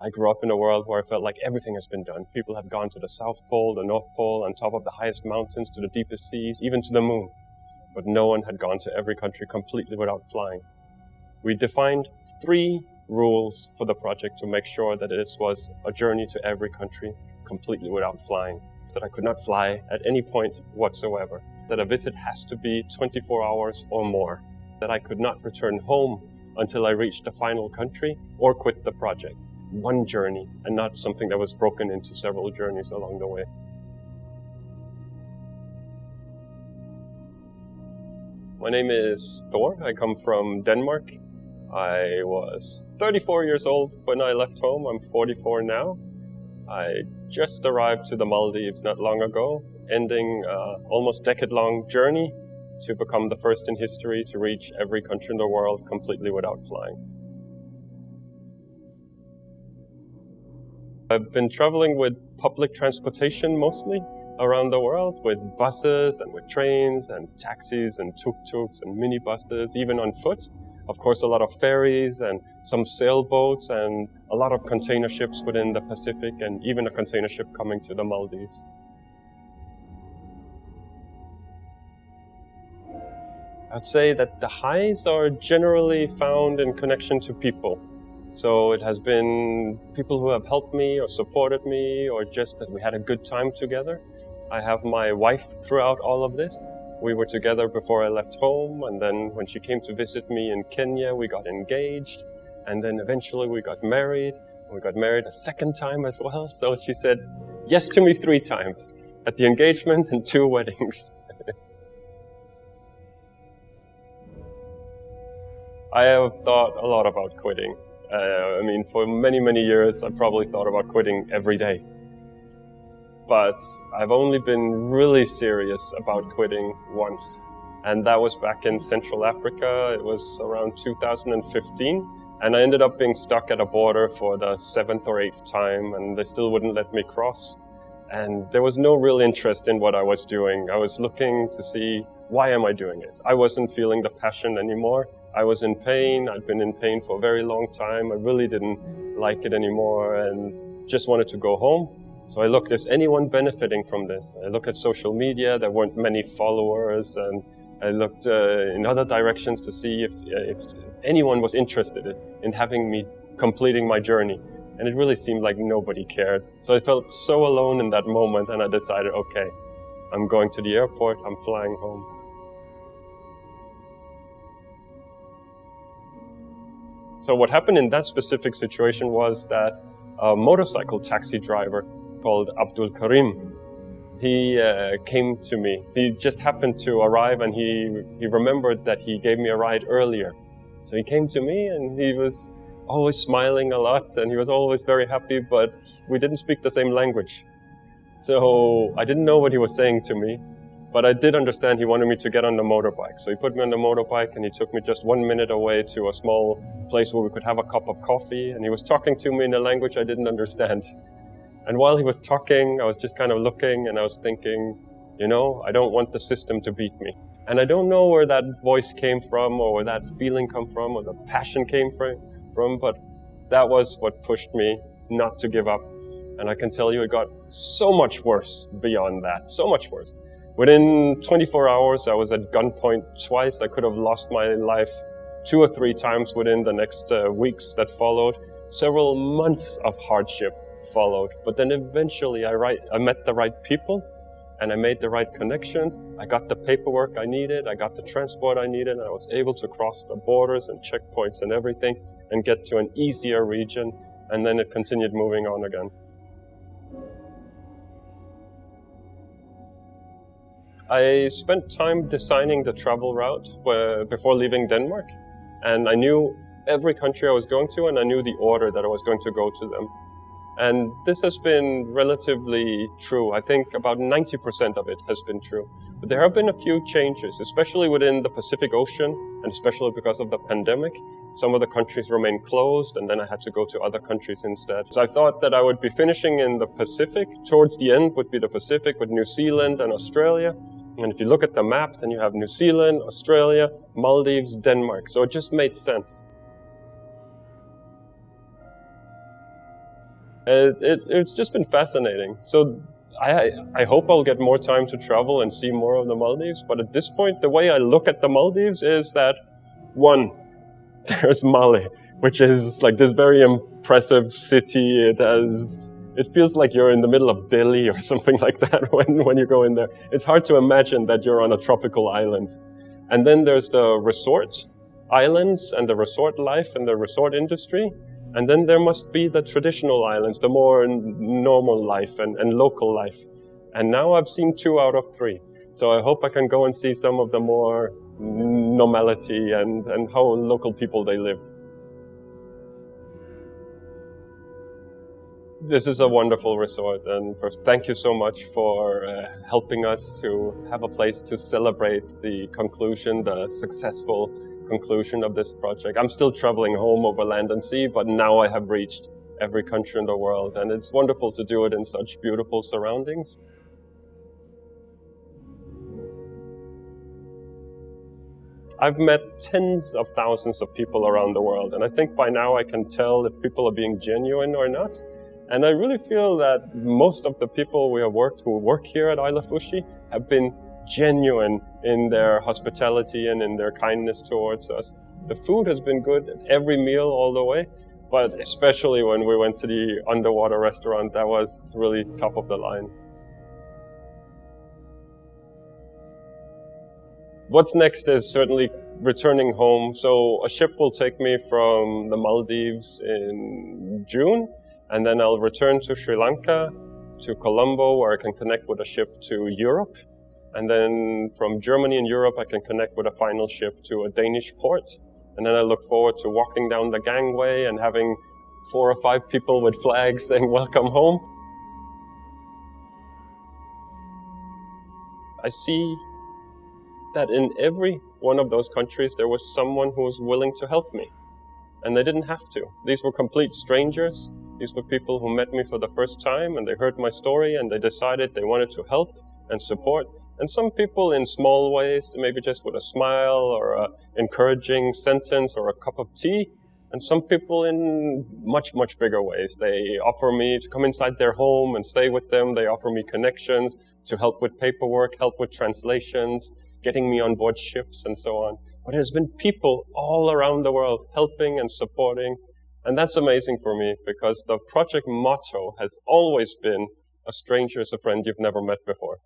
I grew up in a world where I felt like everything has been done. People have gone to the South Pole, the North Pole, on top of the highest mountains, to the deepest seas, even to the moon. But no one had gone to every country completely without flying. We defined 3 rules for the project to make sure that this was a journey to every country completely without flying. That I could not fly at any point whatsoever. That a visit has to be 24 hours or more. That I could not return home until I reached the final country or quit the project. One journey, and not something that was broken into several journeys along the way. My name is Thor. I come from Denmark. I was 34 years old when I left home. I'm 44 now. I just arrived to the Maldives not long ago, ending an almost decade-long journey to become the first in history to reach every country in the world completely without flying. I've been traveling with public transportation mostly around the world, with buses and with trains and taxis and tuk-tuks and minibuses, even on foot. Of course, a lot of ferries and some sailboats and a lot of container ships within the Pacific and even a container ship coming to the Maldives. I'd say that the highs are generally found in connection to people. So it has been people who have helped me or supported me or just that we had a good time together. I have my wife throughout all of this. We were together before I left home, and then when she came to visit me in Kenya, we got engaged, and then eventually we got married. We got married a second time as well, so she said yes to me 3 times, at the engagement and 2 weddings. I have thought a lot about quitting. For many, many years, I probably thought about quitting every day. But I've only been really serious about quitting once. And that was back in Central Africa. It was around 2015. And I ended up being stuck at a border for the 7th or 8th time, and they still wouldn't let me cross. And there was no real interest in what I was doing. I was looking to see, why am I doing it? I wasn't feeling the passion anymore. I was in pain. I'd been in pain for a very long time. I really didn't like it anymore and just wanted to go home. So I looked, is anyone benefiting from this? I looked at social media, there weren't many followers, and I looked in other directions to see if anyone was interested in having me completing my journey. And it really seemed like nobody cared. So I felt so alone in that moment, and I decided, okay, I'm going to the airport, I'm flying home. So what happened in that specific situation was that a motorcycle taxi driver called Abdul Karim, he came to me. He just happened to arrive, and he remembered that he gave me a ride earlier. So he came to me, and he was always smiling a lot, and he was always very happy, but we didn't speak the same language. So I didn't know what he was saying to me, but I did understand he wanted me to get on the motorbike. So he put me on the motorbike, and he took me just 1 minute away to a small place where we could have a cup of coffee, and he was talking to me in a language I didn't understand. And while he was talking, I was just kind of looking, and I was thinking, I don't want the system to beat me. And I don't know where that voice came from, or where that feeling came from, or the passion came from, but that was what pushed me not to give up. And I can tell you it got so much worse beyond that, so much worse. Within 24 hours, I was at gunpoint twice. I could have lost my life 2 or 3 times within the next weeks that followed. Several months of hardship followed. But then eventually I met the right people, and I made the right connections. I got the paperwork I needed. I got the transport I needed. And I was able to cross the borders and checkpoints and everything and get to an easier region. And then it continued moving on again. I spent time designing the travel route before leaving Denmark, and I knew every country I was going to, and I knew the order that I was going to go to them. And this has been relatively true. I think about 90% of it has been true. But there have been a few changes, especially within the Pacific Ocean, and especially because of the pandemic. Some of the countries remained closed, and then I had to go to other countries instead. So I thought that I would be finishing in the Pacific. Towards the end would be the Pacific with New Zealand and Australia. And if you look at the map, then you have New Zealand, Australia, Maldives, Denmark. So it just made sense. It's just been fascinating. So I hope I'll get more time to travel and see more of the Maldives. But at this point, the way I look at the Maldives is that, one, there's Mali, which is like this very impressive city. It feels like you're in the middle of Delhi or something like that when you go in there. It's hard to imagine that you're on a tropical island. And then there's the resort islands and the resort life and the resort industry. And then there must be the traditional islands, the more normal life and local life. And now I've seen 2 out of 3. So I hope I can go and see some of the more normality and how local people they live. This is a wonderful resort, and first, thank you so much for helping us to have a place to celebrate the successful conclusion of this project. I'm still traveling home over land and sea, but now I have reached every country in the world, and it's wonderful to do it in such beautiful surroundings. I've met tens of thousands of people around the world, and I think by now I can tell if people are being genuine or not. And I really feel that most of the people who work here at Ailafushi have been genuine in their hospitality and in their kindness towards us. The food has been good at every meal all the way, but especially when we went to the underwater restaurant, that was really top of the line. What's next is certainly returning home. So a ship will take me from the Maldives in June, and then I'll return to Sri Lanka, to Colombo, where I can connect with a ship to Europe. And then from Germany and Europe, I can connect with a final ship to a Danish port. And then I look forward to walking down the gangway and having 4 or 5 people with flags saying, "Welcome home." I see that in every one of those countries, there was someone who was willing to help me. And they didn't have to. These were complete strangers. These were people who met me for the first time, and they heard my story, and they decided they wanted to help and support. And some people in small ways, maybe just with a smile or an encouraging sentence or a cup of tea. And some people in much, much bigger ways. They offer me to come inside their home and stay with them. They offer me connections to help with paperwork, help with translations, getting me on board ships and so on. But there's been people all around the world helping and supporting. And that's amazing for me because the project motto has always been, "A stranger is a friend you've never met before."